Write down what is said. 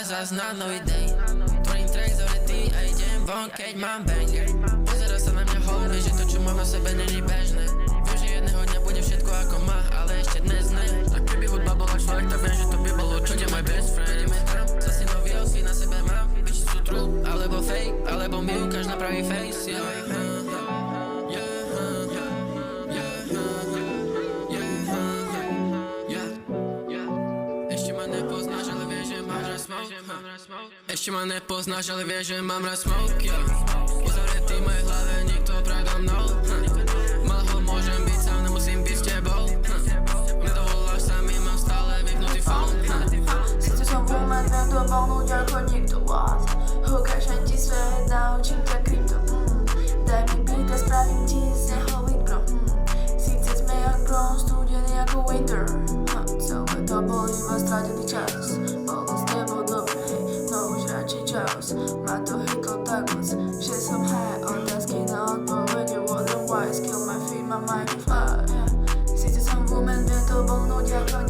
zas na nový day. Tvorím track zavretý a idem von, keď mám banger. Pozera sa na mňa homie, že to čo mám na sebe není bežné. Viem, že jedného dňa bude všetko ako má, ale ešte dnes ne. Ak by hudba bola človek, tak viem, že to by bol určite môj best friend. Ideme tam, zase nový outfit na sebe mám. Bitch sú true, alebo fake, alebo mi ukáž na pravý face, yeah. Ešte ma nepoznáš, ale vieš, že mám rád smoke, yeah. Uzavretý v mojej hlave, nikto predo mnou, Malho môžem byť sám, nemusím byť s tebou, Nedovoláš sa mi, mám stále vypnutý phone, Sice som woman, viem to bolnúť ako nikto, what? Ukážem ti svet, naučím ťa krypto, Daj mi beat a spravím ti z neho lead, bro, Sice sme jak bronze, studený ako winter, Celé to bol iba stratený čas. Bolo s tebou dobre, hej, no už radšej čas. Ma to hitlo tak moc, že som high. Otázky na odpovede, what and why. Skill my feet, my mind can fly, yeah. Sice som woman, viem to bolnúť ako